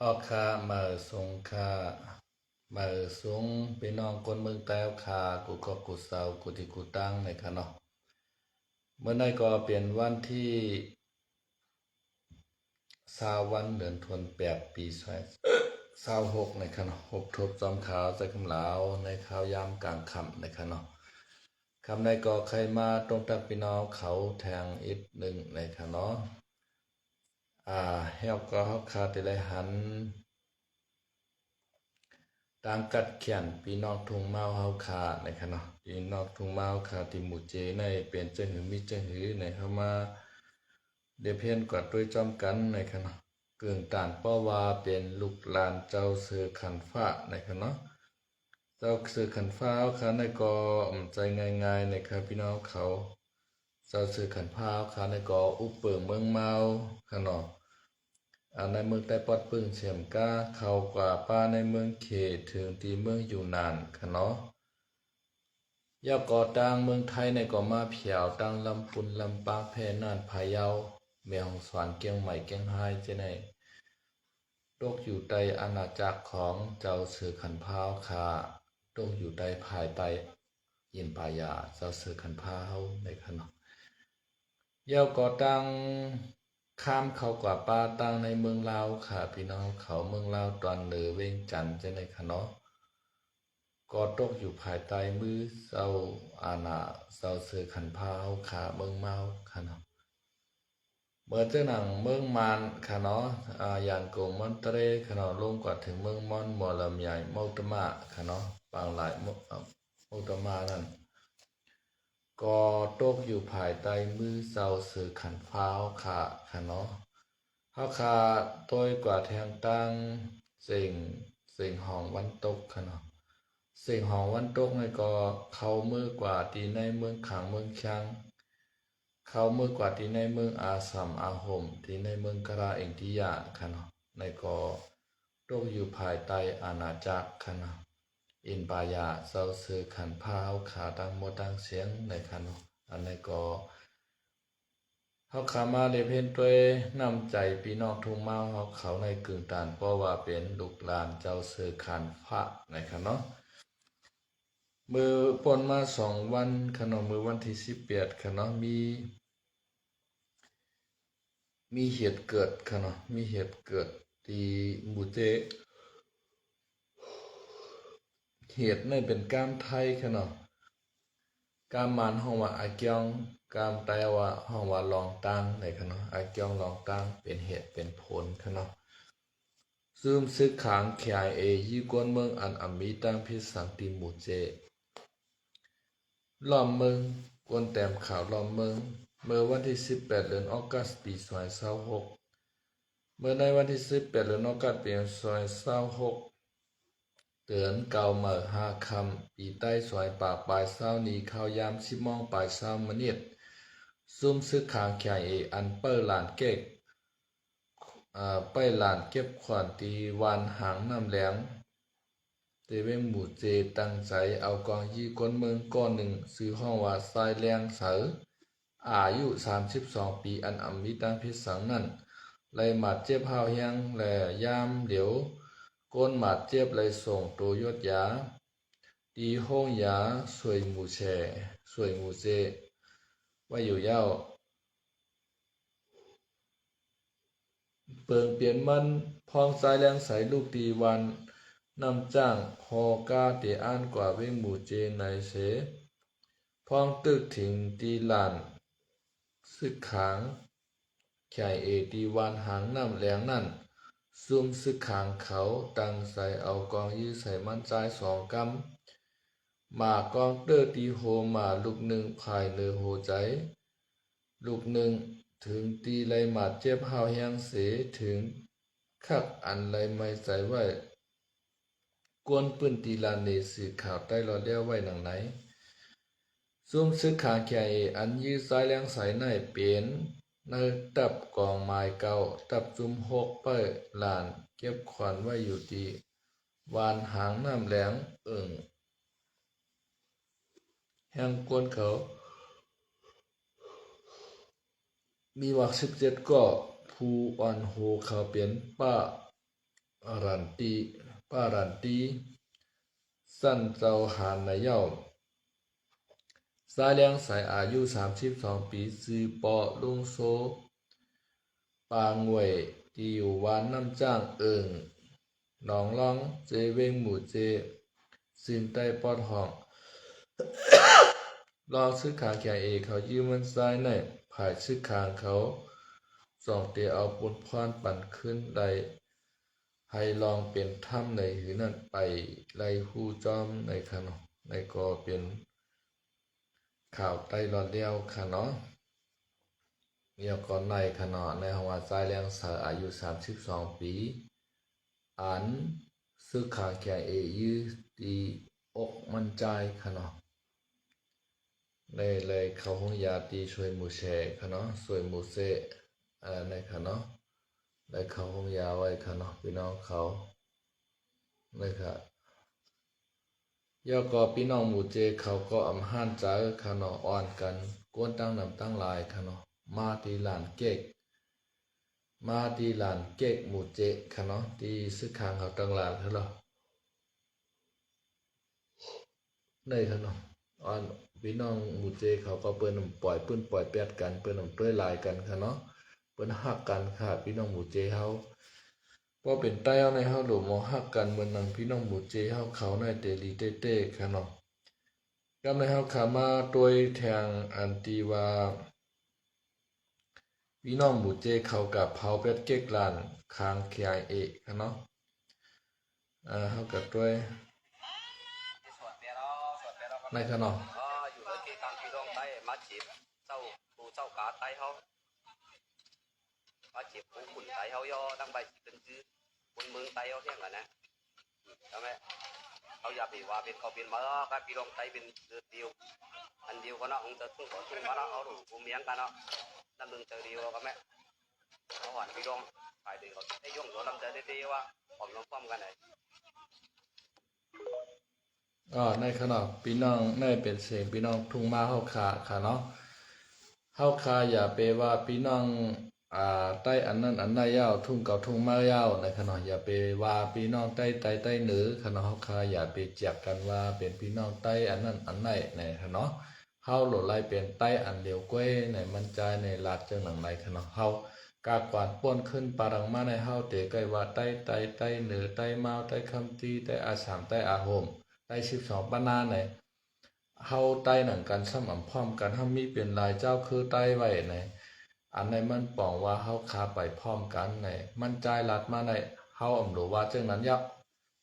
ออกคามาสงคามาสงพี่น้องคนเมืองแต้วคากูก็กูเศร้ากูที่กูตั้งในคะเนาะเมื่อในก็เปลี่ยนวันที่20 วันเดือนธันวาคมปี26ในคะเนาะหกทบจอมขาวใจคำลาวในข้าวยามกลางค่ำในคะเนาะคำในก็ใครมาตรงตักพี่น้องเขาแทงอีกหนึ่งในคะเนาะเฮาก็เฮาคาติไลหัน ตามกัดเขียนพี่น้องทุ่งเมาเฮาขาในคะเนาะพี่น้องทุ่งเมาขาที่หมู่เจในเป็นเจ้าหือมีเจ้าหือในเฮามาเดเพียนกว่าด้วยจอมกันในคะเนาะเกื่องต่านเพราะว่าเป็นลูกหลานเจ้าเสือขันฟ้าในคะเนาะเจ้าเสือขันฟ้าเขาในก็ใจง่ายๆในครับพี่น้องเขาเจ้าเสือขันฟ้าเขาในก็อุปเปิงเมืองเมาคะเนาะ ในเมืองใต้ปอดปึ้งเฉียมก้าเขากว่าป้าในเมืองเขตถึงที่เมืองอยู่นานคะเนาะยาก่อตังเมืองไทยในก็มาเพียวตังลำปุนลำปางแพน่านพะเยาแม่ฮ่องสอนเกียงใหม่เกียงไฮเจไนตกอยู่ใต้อาณาจักรของเจ้าสือขันพาวคาตกอยู่ใต้ภายใต้ยินปายาเจ้าสือขันพาวในคะเนาะยาก่อตัง ข้ามเขากว่าป้าตั้งในเมืองลาวค่ะพี่น้องเขาเมืองลาวตอนเหนือเวียงจันทร์จะในคะเนาะก็ตกอยู่ภายใต้มือเจ้าอาณาเจ้าเสือขันพาวขาเมืองเมาค่ะเนาะเมื่อเจ้าหนังเมืองมานค่ะเนาะอย่างกงมอนเตเรค่ะเนาะลงกว่าถึงเมืองมอนมัวลำใหญ่มอตมะค่ะเนาะบางหลายมอตมะนั่นก็ตกอยู่ภายใต้มือเจ้าเสือขันพาวค่ะค่ะเนาะ เฮาคาต้อยกว่าแทงตั้งสิ่งห้องวันตกค่ะเนาะสิ่งห้องวันตกนี่ก็เขามือกว่าที่ในเมืองขังเมืองชังเขามือกว่าที่ในเมืองอาสัมอาหมที่ในเมืองกราเองที่ยาค่ะเนาะในก็ตกอยู่ภายใต้อาณาจักรค่ะเนาะอินปายาเซาซื้อขันพาวขาตังโมตังเสียงในค่ะเนาะอันนี้ก็ เขาขามาเลเพนตัวนำใจพี่น้องทุ่งเมาเขาในกึ่งตานเพราะว่าเป็นลูกหลานเจ้าเสือขานพระนะครับเนาะมือปนมา2 วันขนมมือวันที่18ขนมมีเหตุเกิดขนมมีเหตุเกิดที่หมู่เจเหตุในเป็นกามไทยขนมกามมันห้องว่าอาเกียงกามแต่ว่าห้องว่าลองตังในขนมอาเกียงลองตังเป็นเหตุเป็นผลขนม ซึมซึกขังขยายยี่กวนเมืองอันอมีตังพิสังติมูเจล้อมเมืองกวนแต้มข่าวล้อมเมืองเมื่อวันที่18เดือนออกัสปี2026เมื่อในวันที่18เดือนออกัสปี2026เดือนเก่าเมื่อ5 ค่ำปีใต้สวยปากปลายเศร้านี้ข้าวยาม10 โมงปลายเศร้ามนิดซุ่มซึกขังขยายอันเปิดหลานเก๊กไปหลานเก็บขวัญตีวันหางน้ำแหลงเตเวงหมู่เจตั้งใจเอากองยี่ก้นเมืองก้อนหนึ่งซื้อห้องว่าทรายแรงเสออายุ32 ปีอันอำมีตังพิสังนั่นเลยหมาดเจ็บหาวเฮียงแหล่ยามเดี๋ยวก้นหมาดเจ็บเลยส่งตัวยศยาตีห้องยาสวยหมู่แช่สวยหมู่เจไว้อยู่เย้า เปิงเปลี่ยนมันพองสายแรงใสลูกตีวันนำจ้างฮอกาเตอ่านกว่าเวงหมู่เจในเสพองตึกถิงตีหลานซึกขางไข่ตีวันหางน้ำแหลงนั่นซุ่มซึกขางเขาตั้งใส่เอากองยื้อใส่มันใจ2 กำมากองเตอร์ตีโฮมาลูกหนึ่งภายเนือโหใจลูกหนึ่งถึงตีไรหมาดเจ็บหาวแหงเสถึงคักอันไรไม่ใส่ไว้กวนปืนตีลานเนสื่อข่าวใต้รอเลี้ยวไว้หนังไหนซุ่มซึกขาแข่อันยื้อสายแรงใสในเปลี่ยนในตับกองไม้เก่าตับจุ่ม6 เป้ลานเก็บขวัญไว้อยู่ที่วานหางน้ำแหลงแห่งกวนเขามีวัก17ก็ผู้อ่อนโหเขาเปลี่ยนป้า อารันตีป้ารันตีสั้นเจ้าหานนายเย้าสายเลี้ยงสายอายุ32 ปีซื้อปอลุงโซปางเว่ยที่อยู่วานน้ำจ้างเอิงหนองร้องเจเวงหมู่เจสินใต้ปอดห้องรอซื้อขางแข่เอเขายืมมันซ้ายในผายซื้อขางเขาส่องเตียเอาปุนพรปั่นขึ้นใดให้ลองเป็นถ้ำในหือนั่นไปไล่หูจอมในขนมในก็เป็นข่าวไต้รอดเลี้ยวค่ะเนาะเมียก่อนในขนอในห้องอาศัยแรงสาวอายุ32 ปีอันซื้อขาแก่เอยืตีอกมันใจค่ะเนาะเลยเขาห้องยาตีช่วยหมูเชค่ะเนาะช่วยหมูเซในค่ะเนาะได้เขาห้องยาไว้ค่ะเนาะพี่น้องเขาเลยค่ะย่อก็พี่น้องหมู่เจเขาก็อำห้านใจค่ะเนาะอ่อนกันกวนตั้งนำตั้งลายค่ะเนาะมาตีหลานเก๊กมาตีหลานเก๊กหมู่เจค่ะเนาะตีซึกขางเขาตั้งหลานเท่าไหร่ได้ค่ะเนาะอ่อนพี่น้องหมู่เจเขาก็เปิ้นปล่อยปื้นปล่อยแปดกันเปิ้นต้วยลายกันค่ะเนาะเปิ้นฮักกันค่ะพี่น้องหมู่เจเฮาพอเป็นใต้เอาในเฮาหลมฮักกันเหมือนนังพี่น้องหมู่เจเฮาเขาในเตลีเต้ๆค่ะเนาะกำในเฮาขามาโดยแทงอันตีว่าพี่น้องหมู่เจเขากับเผาเป็ดเก๊กลานคางเคียเอกค่ะเนาะเฮากับด้วยในค่ะเนาะอยู่ในเกตามพี่น้องไต้มาจีบเจ้าผู้เจ้ากาไต้เขามาจีบผู้ขุนไต้เขาย่อตั้งใบเป็นซื้อคนเมืองไต้เขาเที่ยงกันนะใช่ไหมเขาอยากไปว่าเป็นเขาเป็นมาก็พี่น้องไต้เป็นเดียวอันเดียวกันเนาะองค์จะทุ่งก่อนทุ่งมาเนาะเอาหนูกูเมียงกันเนาะนั่นมึงเจอเดียวกันไหมเขาหวานพี่น้องฝ่ายเดียวไอ้ย่องหัวลำเจอได้ว่าผมลองป้อมกันไหนในขณะพี่น้องในเป็นเสียงพี่น้องทุ่งมาเฮาขาค่ะเนาะเฮาคาอย่าไปว่าพี่น้องใต้อันนั้นอันใดยาวทุ่งเก่าทุ่งมายาวในขณะอย่าไปว่าพี่น้องใต้เหนือขณะเฮาคาอย่าไปเจียบกันว่าเป็นพี่น้องใต้อันนั้นอันใดในขณะเฮาโหลดไล่เป็นใต้อันเดียวก้วยในมันใจในลาดจังหนังในขณะเฮากากวาดป้วนขึ้นปารังมาในเฮาเตใกล้ว่าใต้เหนือใต้มาวใต้คำตีใต้อาสามใต้อาโฮมใต้12ปานาในเฮาใต้หนังกันซ้ำอ่ำพร้อมกันเฮามีเป็นลายเจ้าคือใต้ไว้ในอันในมันปองว่าเฮาคาไปพร้อมกันในมันใจลัดมาในเฮาอ่ำหรือว่าจังนั้นยัก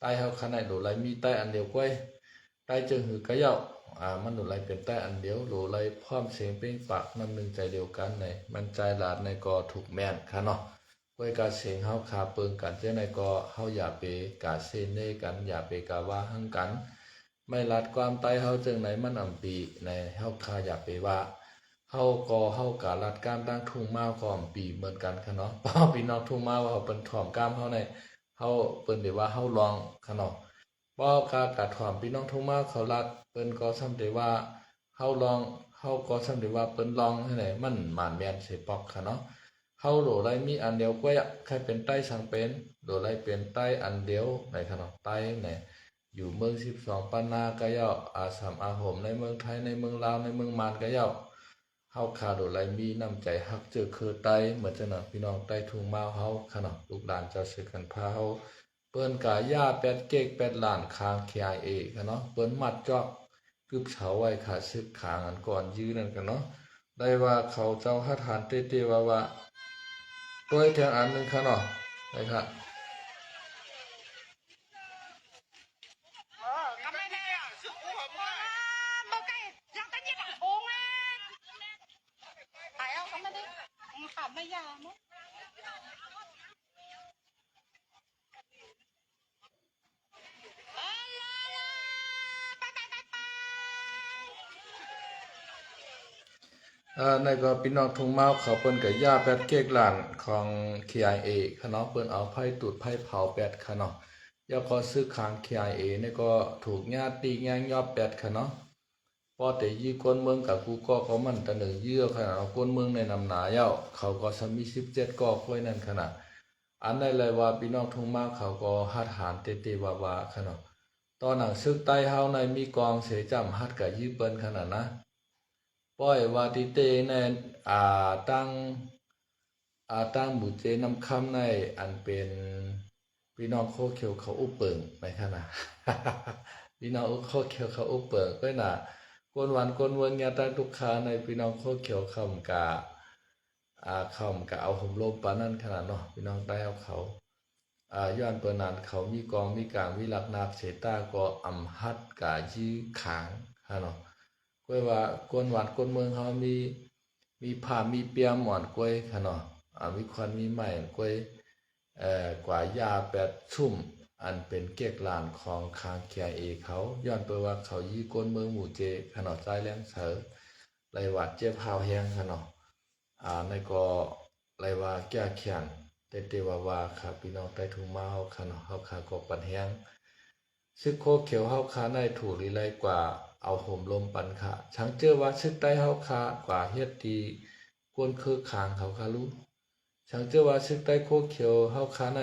ใต้เฮาคันในหรือไรมีใต้อันเดียวก้วยใต้จึงหือกะเยามันหรือไรเป็นใต้อันเดียวหรือไรพร้อมเสียงเป้งปากนำหนึ่งใจเดียวกันในมันใจลัดในก็ถูกแม่นค่ะเนาะก้วยกาเสียงเฮาคาเปิงกันเจ้าในก็เฮาอย่าไปกาเซเน่กันอย่าไปกาว่าหังกันไม่ลัดความใต้เฮาจึงไหนมันอ่ำปีในเฮาคาอย่าไปว่าเฮาก็เฮากาลัดการตั้งทุ่งมาก็อ่ำปีเหมือนกันค่ะเนาะป้าพี่น้องทุ่งมาว่าเปิ้นถ่อมกามเฮาในเฮาเปิ้นได้ว่าเฮาลองค่ะเนาะป้ากากาถ่อมพี่น้องทุ่งมาเขาลัดเปิ้นก็ซ้ำได้ว่าเฮาลองเฮาก็ซ้ำได้ว่าเปิ้นลองให้ไหนมันหมานแม่นสิปอกค่ะเนาะเฮาโหลไรมีอันเดียวก็อยากใครเป็นใต้สังเป็นโหลไรเป็นใต้อันเดียวในค่ะเนาะใต้ไหนอยู่เมือง12ปานากะเยาอาสามอาโหมในเมืองไทยในเมืองลาวในเมืองมานกะเยาเฮาขาดโดไรมีน้ำใจฮักเจอคือไต้เหมือนจังนั้นพี่น้องใต้ทุ่งมาเฮาค่ะเนาะลูกหลานจะซื้อกันพาเฮาเปิ้นกาย่าแปดเก๊กแปดล้านคาง KIA ค่ะเนาะเปิ้นมัดจอกกึบเฉาไว้ขาซึกขางอันก่อนยื้อนั่นกันเนาะได้ว่าเขาเจ้าหัดหานเต้ๆว่าตัวแทงอันนึงค่ะเนาะนะครับในก็พี่น้องทุ่งมาเขาเปิ้นกับย่าแปดเก๊กหลานของ KIA ค่ะเนาะเปิ้นเอาไผ่ตูดไผ่เผาแปดค่ะเนาะยาก็ซื้อขาง KIA นี่ก็ถูกญาติแย่งยอบแปดค่ะเนาะพอแต่ยี่คนเมืองกับกูก็เขามันตะหนึ่งเยื่อขนาดคนเมืองในนำหนาเย้าเขาก็สมี17ก็ค่อยนั่นขนาด อันในเลยว่าพี่น้องทุ่งมาเขาก็ฮัดหานเตว่าขนาดตอนหนังซึกใต้เฮาในมีกองเสจำฮัดกับยืเปิ้นขนาดนะป้อยว่าติเตในตั้งหมู่เจนำคำในอันเป็นพี่น้องโคเขียวเขาอุปเปิงในขนาด พี่น้องโคเขียวเขาอุปเปิงก็น่ะกวนวันกวนเวินยาตั้งทุกคาในพี่น้องโคเขียวคำกะคำกะเอาห่มลมปานนั่นขนาดเนาะพี่น้องได้เอาเขาย้อนเปินนั้นเขามีกองมีกลางมีหลักนาเสตาก็อำฮัดกะยื้อขางฮะเนาะก้วยว่ากวนวันกวนเมืองเขามีผ้ามีเปียหมอนก้วยค่ะเนาะมีควันมีไม้ก้วยกว่ายาแปดชุ่มอันเป็นเกียกลานของคางเคียเอเขาย้อนเปิว่าเขายื้อกวนเมืองหมู่เจขนาดใจแรงเสือไรว่าเจ็บพาวแห้งค่ะเนาะในก็ไรว่าแก้เขียนเตว่าครับพี่น้องใต้ทุ่งมาเฮาคันเฮาคาก็ปันแห้งซึกโคเขียวเฮาคาในถูลีไรกว่าเอาห่มลมปันค่ะชังเจอว่าซึกใต้เฮาคากว่าเฮ็ดดีกวนคือคางเขาคารู้ชังเจอว่าซึกใต้โคเขียวเฮาคาใน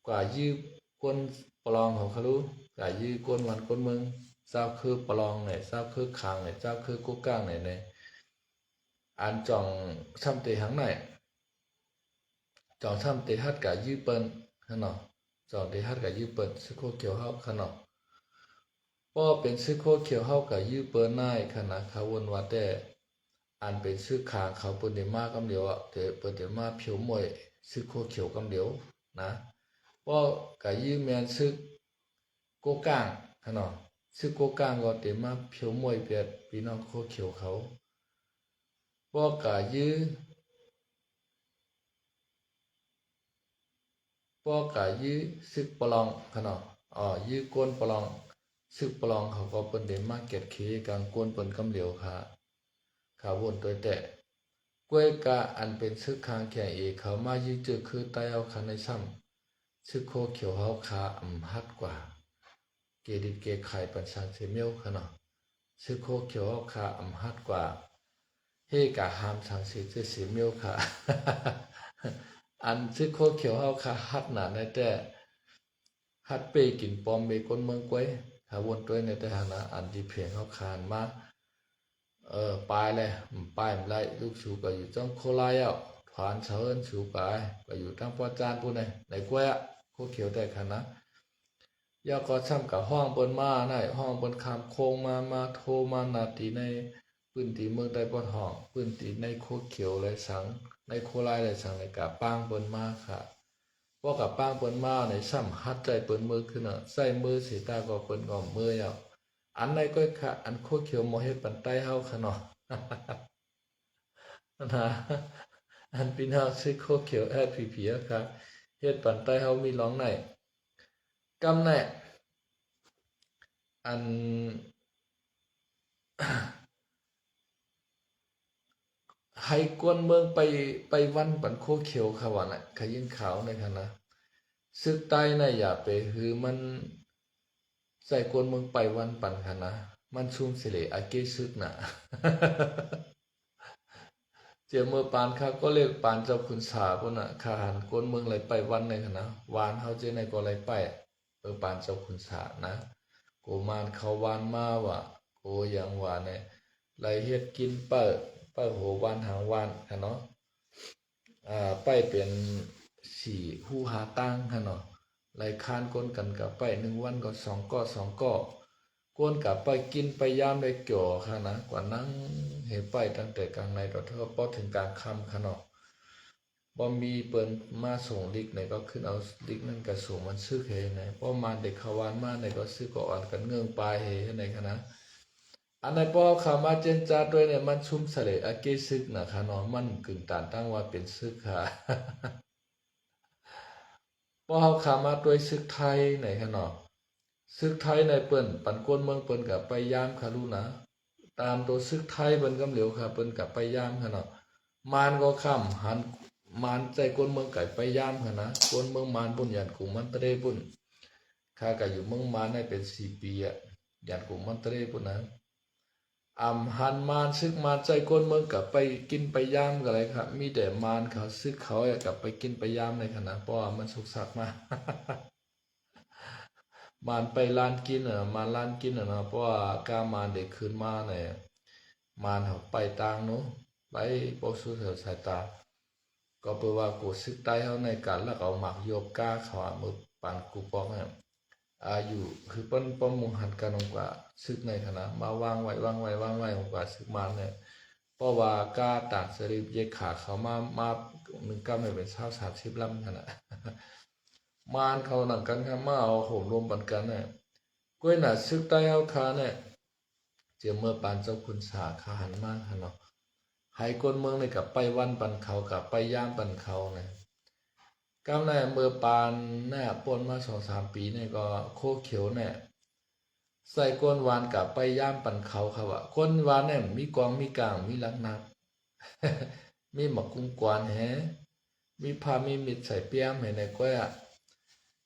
กว่ายื้อกวนปลองเขาคารู้กว่ายื้อกวนวันกวนเมืองเจ้าคือปลองเนี่ยเจ้าคือคางเนี่ยเจ้าคือกุ๊กก้างเนี่ยอันจ่องซ้ำเตหังไหนจ่องซ้ำเตฮัดกะยื้อเปิ้นขนาดจ่องเตฮัดกะยื้อเปิ้นซึกโคเขียวเฮาขนาดป้อเป็นซึกโคเขียวเฮากะยื้อเปิ้นนายขนาดเขาวนว่าแต่อันเป็นซึกขางเขาเปิ้นได้มากำเดียวแต่เปิ้นได้มาเพียวมวยซึกโคเขียวกำเดียวนะป้อกะยื้อแม่นซึกโกก้างขนาดซึกโกก้างก็ได้มาเพียวมวยเปียดพี่น้องโคเขียวเขาป้อกะยื้อซึกปลองขนาดยื้อกวนปลองซึกปลองเขาก็เปิ้นได้มาเก็ตเคกลางกวนเปิ้นกำเหลียวขาวนตัวแต่กล้วยกะอันเป็นซึกคางแข่งเอเขามายื้อเจอคือใต้เอาคันในซ้ำซึกโคเขียวเฮาขาฮัดกว่าเกดิดเกไข่ปันสังเสเมียวขนาดซึกโคเขียวเฮาขาฮัดกว่าเฮกะหามสังเสเสเมียวค่ะ อันซึกโคเขียวเฮาค่ะฮัดหนาในแต่ฮัดเปกินปอมเบคนเมืองกวยหาวนตัวในแต่หานะอันที่เพียงเฮาคานมาปลายเลยปลายมันไล่ลูกชูก็อยู่จังโคลายอ่ะฐานเสาเอิ้นชูปลายก็อยู่ทางปอจานผู้ในกวยอ่ะโคเขียวได้ค่ะนะยาก็ซ้ำกับห้องบนมาในห้องบนคำโคงมาโทรมานาตีในพื้นที่เมืองใต้ปอดห้องพื้นที่ในโคเขียวและสังในโคลายและสังในกะปางบนมาค่ะว่ากับปางบนมาในซ้ำฮัดใจเปิ้นมือขึ้นอ่ะใส่มือสีตาก็เปิ้นก็มืออ่ะอันในก็ค่ะอันโคเขียวบ่เฮ็ดปันใต้เฮาค่ะเนาะ นะอันพี่น้องซื้อโคเขียวผีๆค่ะเฮ็ดปันใต้เฮามีร้องไหนกำไหนอัน ให้กวนเมืองไปวันปันโคเขียวค่ะว่าน่ะขยินขาวในค่ะนะซึกใต้น่ะอย่าไปหือมันใส่กวนเมืองไปวันปันค่ะนะมันซุ่มสิเลอาเกซึกน่ะ เจียเมื่อปานค่ะก็เรียกปานเจ้าคุณสาพุ่นน่ะขาหันกวนเมืองไหลไปวันในค่ะนะวานเฮาเจในก็ไหลไปปานเจ้าคุณสานะโกมานเขาวานมาว่ะโกยังว่าเนี่ยไหลเฮ็ดกินเปิ้โหวานหางวานค่ะเนาะไปเป็นสี่หูหาตั้งค่ะเนาะไหลคานก้นกันกับไป1วันก็2ก้อกวนกับไปกินไปยามได้เกี่ยวค่ะนะกว่านั่งเห็นไปตั้งแต่กลางในต่อเท่าพอถึงกลางค่ำค่ะเนาะบ่มีเปิ้นมาส่งลิกไหนก็ขึ้นเอาลิกนั่นก็ส่งมันซึกเฮไหนพอมาเด็กเขาวานมาไหนก็ซึกก็อ่อนกันเงื่องปลายเฮไหนค่ะนะอันไหนพอขามาเจนจาด้วยเนี่ยมันชุ่มสะเลอาเกซึกนะคะเนาะมันกึ่งตานตั้งว่าเป็นซึกค่ะ พอเฮาขามาด้วยซึกไทยไหนค่ะเนาะซึกไทยในเปิ้นปันก้นเมืองเปิ้นกับไปยามค่ะรู้นะตามตัวซึกไทยเปิ้นกำเหลียวค่ะเปิ้นกับไปยามค่ะเนาะมานก็ค่ำหันมานใจก้นเมืองไก่ไปยามค่ะนะก้นเมืองมานปุ่นยันกุมันตะเรปุ่นข้าก็อยู่เมืองมานได้เป็น4 ปีอ่ะยันกุมันตะเรปุ่นนะ หันมานซึกมานใจก้นเมืองกับไปกินไปย่ามกันเลยครับมีแต่มานเขาซึกเขากับไปกินไปย่ามในขณะเพราะว่ามันสุกสักมาก มานไปร้านกินมานร้านกินนะเพราะว่ากามานเด็กคืนมาเนี่ยมานเขาไปต่างเนาะไปปกสุดเถอสายตาก็เปว่ากูซึกใต้เขาในการแล้วเอาหมักโยบก้าเขามือปานกูปอกเนี่ยอายุคือป้นมุงหันกันองกว่าซึกในคณะมาวางไว้องกว่าซึกมานเนี่ยเพราะว่ากาต่างสรีบเยกขาเขามาหนึ่งก้าไม่เป็น30 ลำขนาด มานเขาหนังกันครับมาเอาโหมรวมปันกันเนี่ยก้วยหนาซึกใต้เอาคาเนี่ยเจียเมื่อปานเจ้าคุณสาขาหันมากค่ะเนาะให้คนเมืองในกับไปวันปันเขากับไปย่ามปันเขาเนี่ยก้าวหน้าเมื่อปานหน้าปนมา2-3 ปีเนี่ยก็โคเขียวเนี่ยใส่ก้นวานกับไปย่ามปันเขาครับว่าก้นวานเนี่ยมีกองมีกลางมีลักนัก มีหมกกุ้งกวานแฮมีพามีมิดใส่เปียมเห็นในก้อยอ่ะ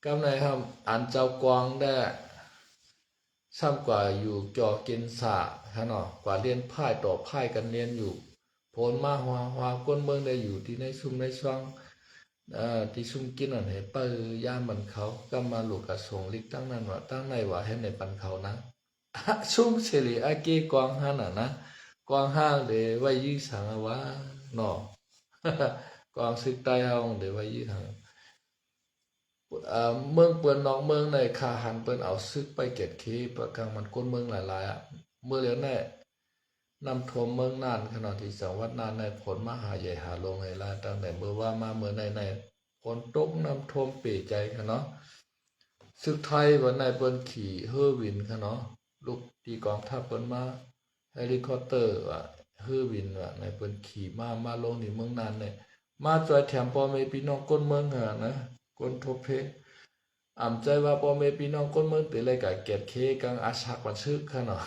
กำไรครับอันเจ้ากวางได้ซ้ำกว่าอยู่จอกินสาฮะเนาะกว่าเรียนพ่ายต่อพ่ายกันเรียนอยู่ผลมาหัวก้นเมืองได้อยู่ที่ในซุ่มในช่องที่ซุ่มกินอันไหนเปิย่ามบันเขาก็มาหลุกกระสงลิกตั้งนั้นว่าตั้งในว่าให้ในปันเขานะ ซุ่มเฉลี่ยอาเกกวางห้าน่ะนะกวางห้าเดี๋ยวไว้ยี่สังว่าเนาะ กวางซึกใต้เฮาเดี๋ยวไว้ยี่สัง เมืองเปิ้นนอกเมืองในคาหันเปิ้นเอาซึกไปเก็ดคีประกลางมันก้นเมืองหลายๆเมื่อเหลียวแน่นำท่วมเมืองน่านขณะที่จังหวัดน่านในผลมหาใหญ่หาลงให้ลายตั้งแต่เมื่อว่ามาเมื่อในฝนตกน้ำท่วมปีใจค่ะเนาะซึกไทยวันในเปิ้นขี่เฮอร์วินค่ะเนาะลูกตีกองทัพเปิ้นมาเฮลิคอปเตอร์ว่าเฮอร์วินว่าในเปิ้นขี่มาลงที่เมืองน่านเนี่ยมาจอยแถมพ่อแม่พี่น้องก้นเมืองหานะก้นทบเพใจว่าพ่อแม่พี่น้องก้นเมืองติเลยกับเกียรติเคกังอาชักว่าชึกค่ะเนาะ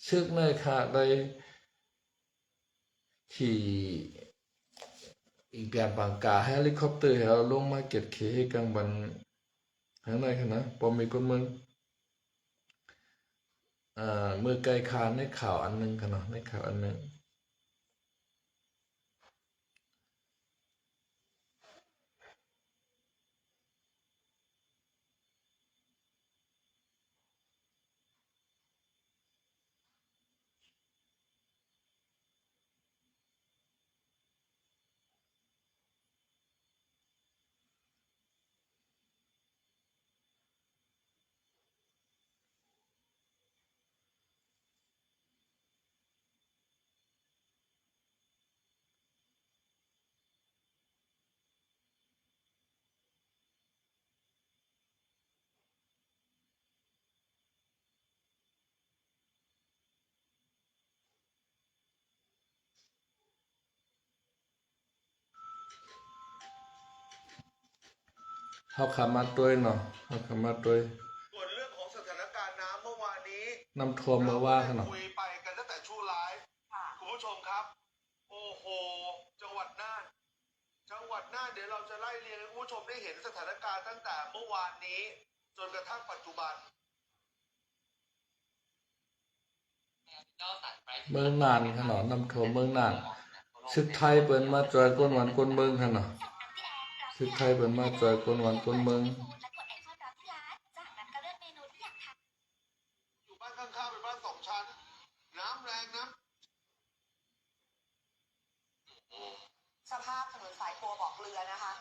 ชึกในค่ะเลยที่อีกแบบบางกาเฮลิคอปเตอร์เราลงมาเกียรติเคกังบันข้างในค่ะนะพ่อแม่ก้นเมืองเมื่อไกลคานในข่าวอันนึงค่ะเนาะในข่าวอันนึง เฮาขามาตัวเนาะเฮาขามาตัวส่วนเรื่องของสถานการณ์น้ำเมื่อวานนี้น้ำท่วมเมื่อว่าค่ะเนาะ คุยไปกันตั้งแต่ช่วงไลฟ์คุณผู้ชมครับ โอ้โห จังหวัดน่านเดี๋ยวเราจะไล่เรียงให้คุณผู้ชมได้เห็นสถานการณ์ตั้งแต่เมื่อวานนี้ จนกระทั่งปัจจุบัน เมืองน่านค่ะเนาะน้ำท่วมเมืองน่านซึกไทยเปิ้นมาจอยก้นหวันก้นเมืองค่ะเนาะซึกไทยเปิ้นมาจอยก้นหวันก้นเมือง อยู่บ้านข้างๆเป็นบ้าน2 ชั้น น้ำแรงนะ สภาพถนนสายปัวบอกเรือนะคะ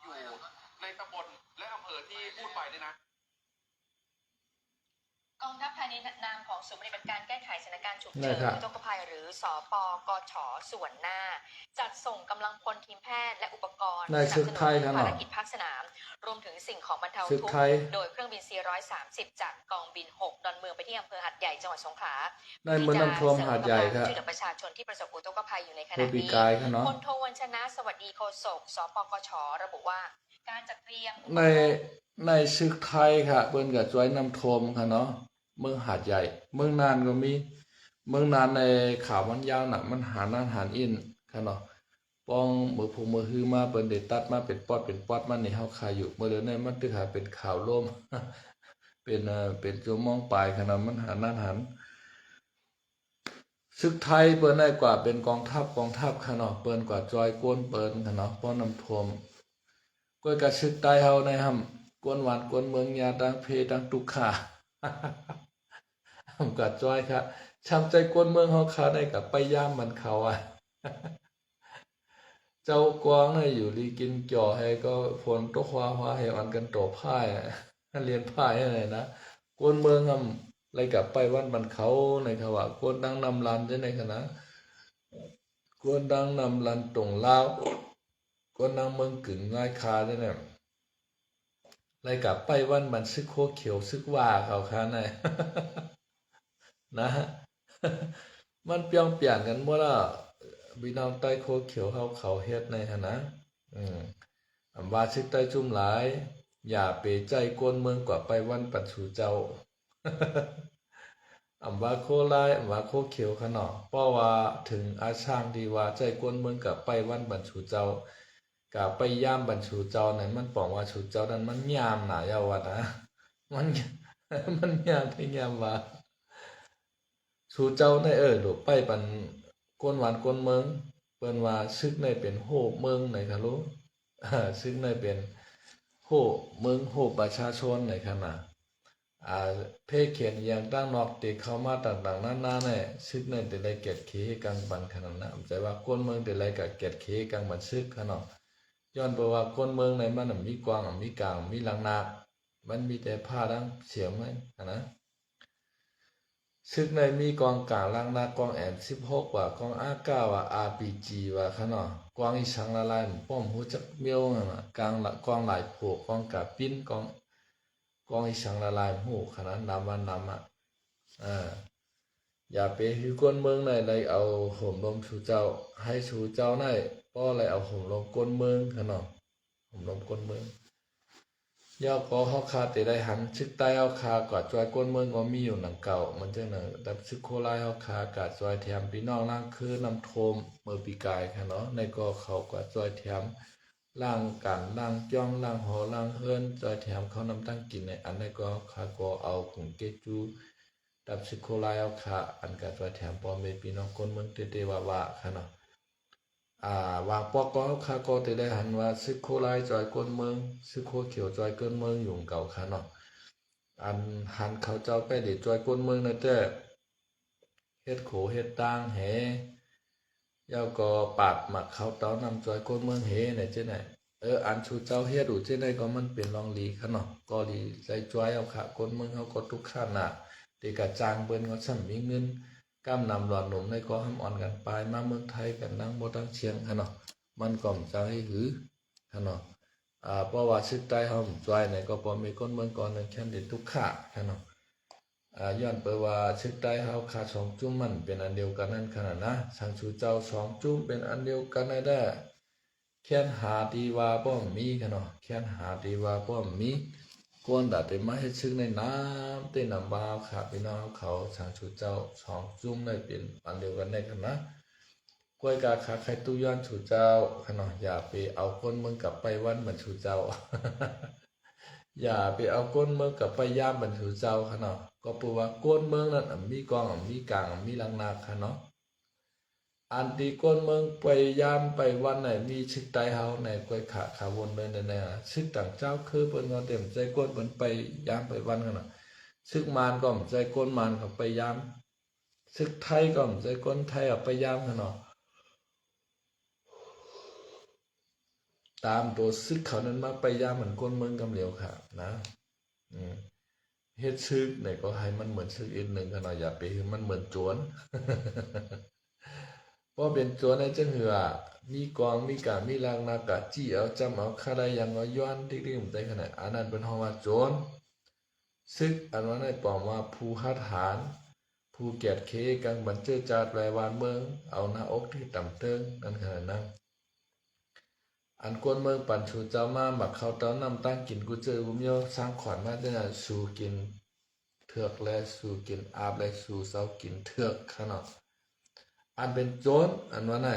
อยู่ในตำบลและอำเภอที่พูดไปเนี่ยนะ กองทัพไทยในนามของศูนย์ปฏิบัติการแก้ไขสถานการณ์ฉุกเฉิน นะครับ อุทกภัยหรือสปกชส่วนหน้า จัดส่งกำลังพลทีมแพทย์และอุปกรณ์ ในซึกไทยครับเนาะ ภารกิจภาคสนาม รวมถึงสิ่งของบรรเทา ซึก ทุก ไท ข์ ย โดยเครื่องบิน C-130 จากกองบิน 6 ดอนเมืองไปที่อำเภอหัดใหญ่จังหวัดสงขลา ในเมืองน้ำท่วมหาดใหญ่ครับ ช่วยเหลือประชาชนที่ประสบอุทกภัยอยู่ในข เพื่ ณะ อปี นี้ กายค่ะเนาะ พลโทวัญชนะสวัสดีโฆษกสปกชระบุว่า การจัดเตรียม ในซึกไทยค่ะเปิ้นก็จอยน้ำท่วมค่ะเนาะเมืองหาดใหญ่ เมืองน่านก็มี เมืองน่านในข่าวมันยาวน่ะมันหานานหานอินค่ะเนาะป้องมือผู้มือฮือมาเปิ้นได้ตัดมาเป็นปอดมันนี่เฮาคายอยู่เมื่อเดือนนี้มันตึกหาเป็นข่าวล่ม เป็นโจมองปลายขนาดมันหันนั่นหันศึกไทยเปิ้นได้กว่าเป็นกองทัพขนาดเปิ้นกว่าจอยกวนเปิ้นขนาดป้อนน้ำท่วมก้อยกะศึกใต้เฮาในหำกวนหวานกวนเมืองยาดังเพดังตุกขา หำกะจอยค่ะช้ำใจกวนเมืองเฮาขาได้กับไปย่ามมันเขาอ่ะ เจ้ากวางน่ะอยู่ลีกินจ่อให้ก็ฝนตกhoaให้อันกันตอพ่ายอะเรียนพ่ายอะไรนะกวนเมืองทำอะไรกับไปวันบันเขาในเขาว่ากวนดังนำลันได้ในคณะกวนดังนำลันตรงลาวกวนดังเมืองกึ่งง่ายคาได้เนี่ยอะไรกับไปวันบันซึกโคเขียวซึกว่าเขาค้าใน นะฮะ มันเปลี่ยนกันหมดละพี่น้องใต้โคเขียวเขาเฮ็ดในหั่นนะอำว่าซึกใต้จุ่มหลายอย่าเปใจกวนเมืองกว่าไปวันปัดสู่เจ้า อำว่าโคลายอำว่าโคเขียวขะเนาะเพราะว่าถึงอาช่างดีว่าใจกวนเมืองกับไปวันบัดสู่เจ้ากับไปย่ามบัดสู่เจ้านั้นมันปองว่าสู่เจ้านั้นมันยามหนาเยาว่านะมัน มันยามที่ยามว่า สู่เจ้าในหลูกไปปันกวนหวานกวนเมืองเปิ้นว่าซึกในเป็นโหเมืองไหนคะลูกซึกในเป็นโหเมืองโหประชาชนไหนคะน่ะเพศเขียนอย่างตั้งนอกติเข้ามาต่างๆนาๆเนี่ยซึกในแต่ละเกียรติเคกังบันขนาดนั้นใจว่ากวนเมืองแต่ละกับเกียรติเคกังบันซึกขนาดย้อนเพราะว่ากวนเมืองในมันมีกวางมีกลางมีลังนามันมีแต่ผ้าดังเสียงไหมนะซึกในมีกองกลางล่างหน้ากองแอน16ว่ากองอาก้าว่า RPG ว่าขนาดกองอีสังละลายป้อมหูจักเมียวน่ะกลางละกองหลายโผกองกาปิ้นกองอีสังละลายหูขนาดนำวันนำอย่าไปฮือกวนเมืองในเลยเอาห่มลมสู่เจ้าให้สู่เจ้าในป้อเลยเอาห่มลมกวนเมืองขนาดห่มลมกวนเมืองยอก็เฮาคาแต่ได้หันซึกใต้เฮาคากว่าจอยกวนเมืองก็มีอยู่หนังเก่ามันจังนั้นดับซึกโคราชเฮาคากาจอยแถมพี่น้องล่างคือน้ำโทมเมื่อปีกายค่ะเนาะในก็เขากว่าจอยแถมล่างกันล่างจ้องล่างหอล่างเฮิรนจอยแถมเขานำตั้งกินในอันในก็คาก็เอาขุงเกจูดับซึกโคราชเฮาคาอันกาจอยแถมพ่อแม่พี่น้องคนเมืองเตๆว่าค่ะเนาะวางปอกก็คาก็จะได้หันว่าซึกโคไลจอยก้นเมืองซึกโคเขียวจอยก้นเมืองอยู่เก่าค่ะเนาะอันหันเขาเจ้าไปเด็ดจอยก้นเมืองนั่นแต่เฮ็ดโขเฮ็ดตางแหยาวก็ปากหมักเขาเต้านำจอยก้นเมืองเฮเนี่ยเจ้าไหนอันชูเจ้าเฮ็ดอยู่เจ้าไหนก็มันเป็นรองลีค่ะเนาะก็ลีใจจอยเอาค่ะก้นเมืองเขาก็ทุกขั้นน่ะตีกะจางเปิ้นก็สั่นมีเงินก้ามนำหลอดหนุ่มในก็ห้ามอ่อนกันไปมาเมืองไทยกันนั่งบ่ตั้งเชียงค่ะเนาะมันก็จะให้หือค่ะเนาะเพราะว่าซึกใต้เฮาจอยไหนก็บ่มีคนเมืองก่อนนึงแค่นเด็ดทุกข่าค่ะเนาะย้อนไปว่าซึกใต้เฮาขาสองจุ่มมันเป็นอันเดียวกันนั่นขนาดนะสังชูเจ้าสองจุ่มเป็นอันเดียวกันได้แค่นหาดีว่าบ่มีค่ะเนาะแค่นหาดีว่าบ่มีกวนดาได้มาเฮ็ดซึกในน้ำเต้นน้ำบาวค่ะพี่น้องเขาสังชูเจ้าสองจุ่มได้เป็นอันเดียวกันได้ค่ะนะกล้วยกาขาไข่ตู้ย้อนชูเจ้าขนาดอย่าไปเอาคนเมืองกลับไปวันเหมือนชูเจ้า อย่าไปเอาก้นเมืองกลับไปย่ามบรรทุเจ้าขนาดก็ปูว่าก้นเมืองนั้นมีกองมีกลางมีลังนาค่ะเนาะอันที่ก้นเมืองไปย่ามไปวันไหนมีชึกใต้เฮาในกล้วยขาวนเลยในชึกต่างเจ้าคือเปิ้นก็เต็มใจก้นเปิ้นไปย่ามไปวันขนาดชึกมารก็ใจก้นมารเขาไปย่ามชึกไทยก็ใจก้นไทยเอาไปย่ามขนาดตามตัวซึกเขานั้นมาไปย่ามเหมือนก้นเมืองกำเหลียวค่ะนะเฮ็ดซึกเนี่ยก็ให้มันเหมือนซึกอีกหนึ่งขนาดอย่าไปคือมันเหมือนโจร เพราะเป็นโจรในจังหือมีกองมีกามีลางนากะจี้เอาจำเอาคาได้ยังเอาย้อนที่ๆใจขนาดอันนั้นเป็นห้องว่าโจรซึกอันนั้นได้ปอมว่าผู้หัดหารผู้เกียรติเคกังบันเจอจาดแปลวานเมืองเอาหน้าอกที่ต่ำเติงนั่นขนาดนั้นอันกวนเมืองปันชูเจ้ามาหมักเขาเต้านำตั้งกินกูเจอบุมโยสร้างขวัญมาจะน่ะสู่กินเถือกและสู่กินอาบและสู่เสากินเถือกขนาดอันเป็นโจรอันว่าน่ะ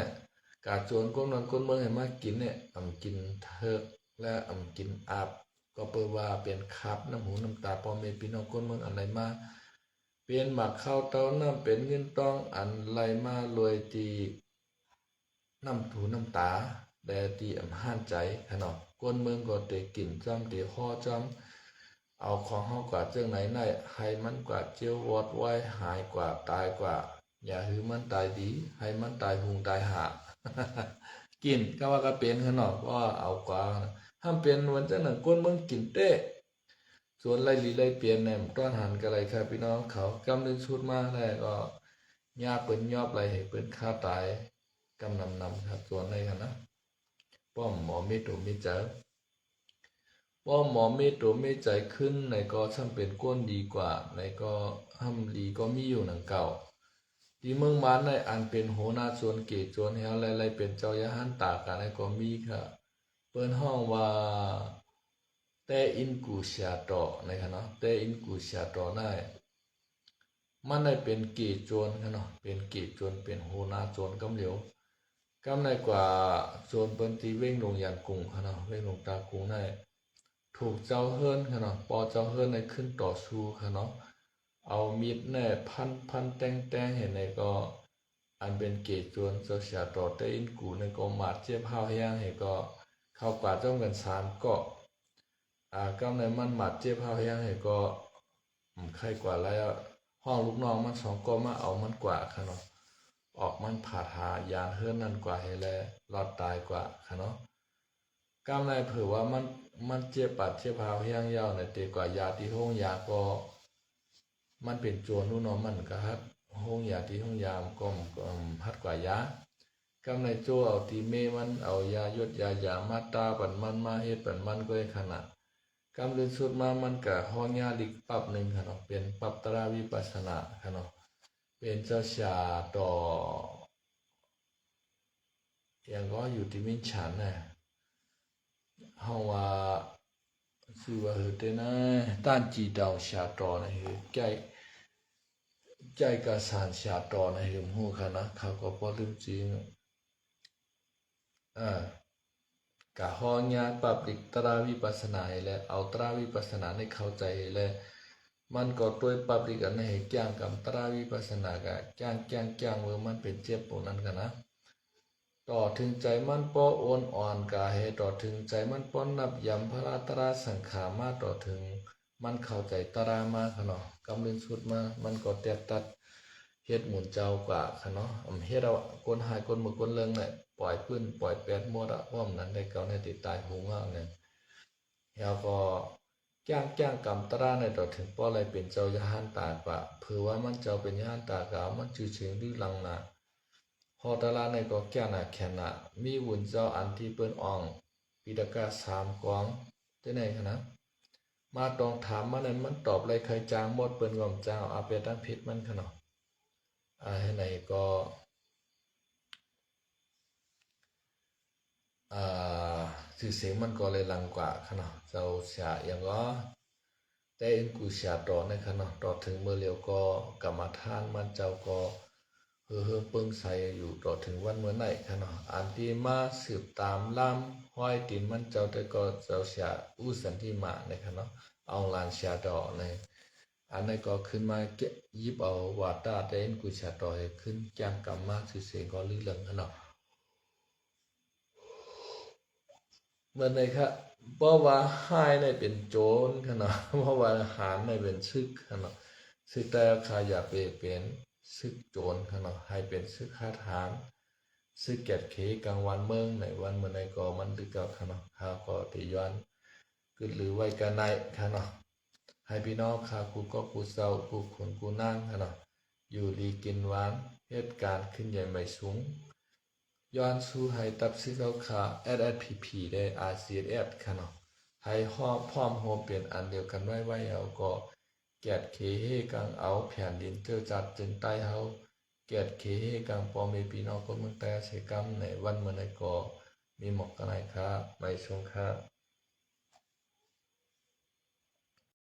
กาโจรก้นวันก้นเมืองให้มากินเนี่ยกินเถือกและกินอาบ ก็เปิดว่าเป็นขับน้ำหูน้ำตาพ่อแม่พี่น้องคนเมืองอันไหลมาเป็นหมักข้าวเต้าน้ำเป็นเงินต้องอันไหลมารวยตีน้ำหูน้ำตาแดตีอำห้านใจขนาดคนเมืองก็เตะกินจำเตะห่อจำเอาของเฮากว่าเจ้าไหนไหนให้มันกว่าเจียววอดไว้หายกว่าตายกว่าอย่าหือมันตายดีให้มันตายหุงตายหา กินก็ว่าก็เป็นขนาดว่าเอากว่าห้ามเป็นวันจันทร์หนึ่งคนเมืองกินเต้ส่วนไรลีไรเปลี่ยนเนี่ยต้อนหันกันไรครับพี่น้องเขากำนึงชุดมาแล้วก็ยาเปิ้นยอบไรให้เปิ้นฆ่าตายกำนำครับส่วนในกันนะป้อมหมอมีตัวมีใจป้อมหมอมีตัวมีใจขึ้นในก็ช่างเป็นก้นดีกว่าในก็ห้ามดีก็มีอยู่หนังเก่าที่เมืองบ้านในอันเป็นโหนาส่วนเกศส่วนเฮาไรเป็นเจ้ายาหันตากันในก็มีค่ะเปิ้นห้องว่าแต่อินกูเสียต่อนะครับเนาะแต่อินกูเสียต่อได้มันได้เป็นเกศโจรครับเนาะเป็นเกศโจรเป็นโหนาโจรกำเหลียวกำในกว่าโจรเปิ้นที่เว้งลงยานกรุงครับเนาะเว้งลงตากรุงได้ถูกเจ้าเฮิรนครับเนาะปอเจ้าเฮิรนได้ขึ้นต่อสู้ครับเนาะเอามีดแน่พันแต่งเห็นในก็อันเป็นเกศโจรเจ้าเสียต่อแต่อินกูในก็มาดเจ็บห้าวแห้งให้ก็เข้ากว่าจ้องกัน3เกาะก็ในมันหมัดเจ็บเฮาแห้งให้ก็ใครกว่าแล้วห้องลูกน้องมัน2ก็มาเอามันกว่าค่ะเนาะออกมันผาดหายานเฮือนนั่นกว่าให้แลรอดตายกว่าค่ะเนาะกำในเผื่อว่ามันเจ็บปัดเจ็บเฮาแห้งยาวในเตกว่ายาที่ห้องยาก็มันเป็นโจรนู่นเนาะมันก็ฮัดห้องยาที่ห้องยามก็ฮัดกว่ายากำในโจเอาตีเมมันเอายายดยามาตาปันมันมาเฮ็ดปันมันก็ขนาดกำเดินสุดมามันก็ห้องยาดิกปรับหนึ่งค่ะเนาะเป็นปรับตราวิปัสสนาค่ะเนาะเป็นเจ้าชาต่ออย่างก็อยู่ที่มินฉันน่ะห้องว่าชื่อว่าเตนะต้านจีดาวชาต่อนะคือใจกระสานชาต่อนะคือฮู้ค่ะนะเขาก็บ่ลืมจริงกะห้องยาปรับดิกตราวิปัสสนาและเอาตราวิปัสสนาให้เข้าใจและมันก็ตัวปรับดิกันให้แก้งกับตราวิปัสสนากะแก้งเมื่อมันเป็นเจ็บปวดนั้นกันนะต่อถึงใจมันป้อโอนอ่อนกาให้ต่อถึงใจมันป้อนนับยำพระตราสังขามาต่อถึงมันเข้าใจตรามาขะเนาะกำลังสุดมามันก็แตกตัดเฮ็ดหมุนเจ้ากว่าค่ะเนาะเฮ็ดเอาคนหายคนมือคนเลิงเนี่ยปล่อยปื้นปล่อยแปดหมดอะพร้อมนั้นได้เก่าในติดตายหูงากเนี่ยแล้วก็จ้างกรรมตราในต่อถึงป้ออะไรเป็นเจ้ายาหันตากว่าเผื่อว่ามันเจ้าเป็นยาหันตากะมันจือเชิงดื้อลังนาพอตราในก็แก้หน้าแขนหน้ามีวุ่นเจ้าอันที่เปิ้นอ่องปีดกา3กองได้ไหนคะนะมาต้องถามมันนั้นมันตอบอะไรใครจางหมดเปิ้นก็จางเอาไปตั้งผิดมันค่ะเนาะให้ไหนก็สื่อเสียงมันก็เลยลังกว่าค่ะเนาะเจ้าเสียอย่างก็แต่เอ็นกูเสียต่อในค่ะเนาะต่อถึงเมื่อเร็วก็กรรมฐานมันเจ้าก็เฮือเปิ้งใส่อยู่ต่อถึงวันเมื่อไหนค่ะเนาะอันที่มาสืบตามล่ำห้อยตินมันเจ้าแต่ก็เจ้าเสียอู้สันที่มาในค่ะเนาะเอาลานเสียต่อในอันนี้ก็ขึ้นมายิบเอาวาตาแต่เอ็นกูเสียต่อให้ขึ้นแจ้งกรรมมาสื่อเสียงก็ลือเรื่องค่ะเนาะเมื่อไหร่ครับเพราะว่าหายในเป็นโจรขนาดเพราะว่าหารในเป็นซึกขนาดซึกแต่ขายาเป็นซึกโจรขนาดให้เป็นซึกค้าทานซึกแกดเขกลางวันเมืองในวันเมื่อไหร่ก็มันดึกกับขนาดข้าก็ติย้อนคือหรือไว้กันในขนาดให้พี่น้องข้ากูก็กูเศร้ากูขนกูนั่งขนาดอยู่ดีกินหวานเหตุการณ์ขึ้นใหญ่ไม่สูงย้อนสู่ให้ตับซิเขาขาSSPP ได้ RCS ค่ะเนาะให้พร้อมโฮเปลี่ยนอันเดียวกันไว้เอาก็แกดเคเฮกังเอาแผ่นดินเจอจัดจึงใต้เฮาแกดเคเฮกังปอมพี่น้องคนเมืองแต่เสกรรมในวันเมื่อไหร่ก็มีหมอกกันไหนครับไม่ชงครับ